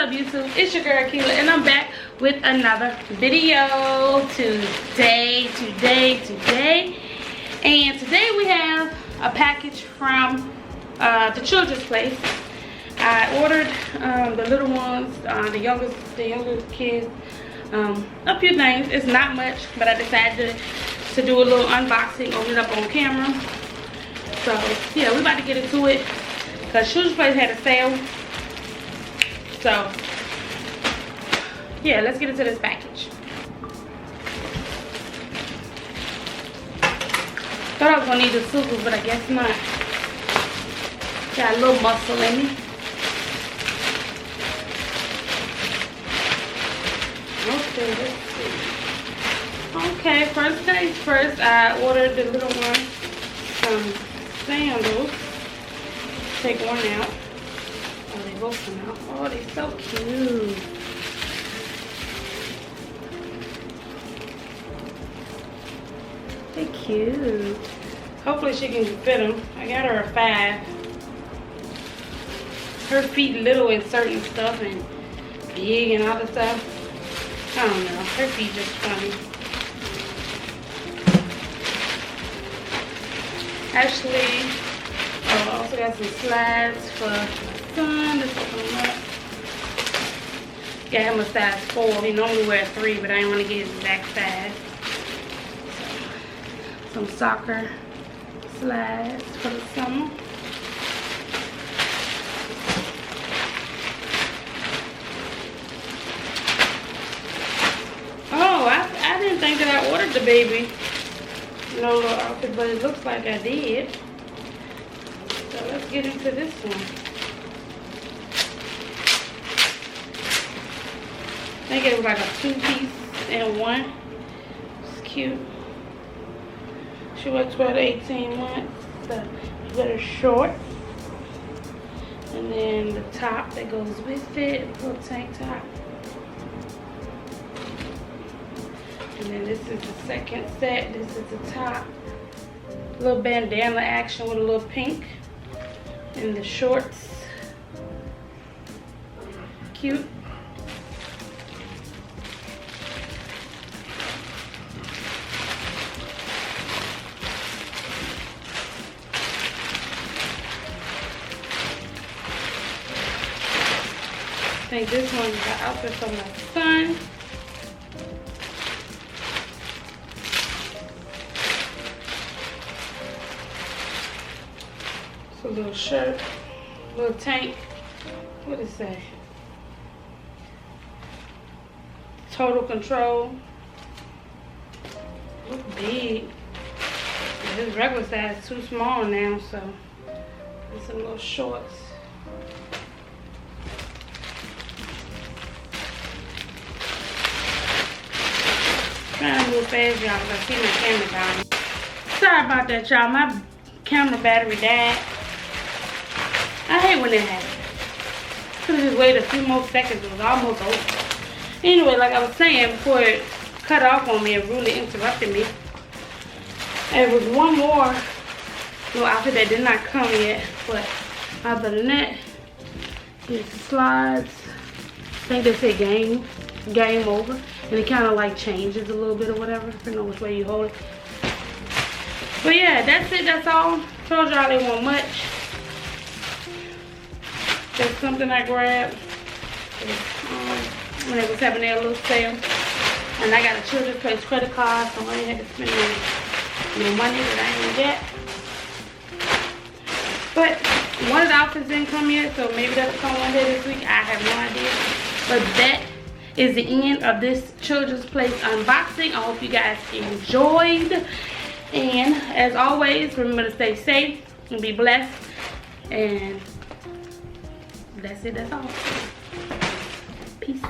up, YouTube? It's your girl Keela, and I'm back with another video today. And today we have a package from the children's place. I ordered the little ones, the younger kids, a few things. It's not much, but I decided to do a little unboxing, open it up on camera. So yeah, we're about to get into it because children's place had a sale. So yeah, let's get into this package. Thought I was gonna need the scissors, but I guess not. Got a little muscle in me. Okay, let's see. Okay, first things first, I ordered the little one some sandals. Take one out. Oh, they both come out. Oh, they're so cute. They're cute. Hopefully she can fit them. I got her a 5. Her feet little in certain stuff and big and all the stuff. I don't know. Her feet just funny. Actually, I also got some slides for my son. This will come up. Got him a size 4. He normally wears 3, but I didn't want to get his exact size. Some soccer slides for the summer. Oh, I didn't think that I ordered the baby no little outfit, but it looks like I did. So let's get into this one. I think it was like a 2-piece and 1. It's cute. She was 12 to 18 months. So you got her shorts. And then the top that goes with it, little tank top. And then this is the second set. This is the top. Little bandana action with a little pink. And the shorts. Cute. I think this one is the outfit for my son. It's a little shirt, little tank. What does it say? Total Control. Look big. This regular size is too small now, so there's some little shorts. Trying to move fast, y'all, because I see my camera down. Sorry about that, y'all. My camera battery died. I hate when that happens. Could have just waited a few more seconds. It was almost over. Anyway, like I was saying, before it cut off on me, it really interrupted me. There was one more little outfit that did not come yet, but other than that, here's the slides. I think they say game over. And it kind of like changes a little bit or whatever, depending on which way you hold it. But yeah, that's it, that's all. Told y'all they want much. Just something I grabbed when they was having their little sale. And I got a children's place credit card, so I ain't had to spend no money that I ain't get. But one of the outfits didn't come yet, so maybe that'll come one day this week. I have no idea. But that is the end of this children's place unboxing. I hope you guys enjoyed. And as always, remember to stay safe and be blessed. And that's it, that's all. Peace.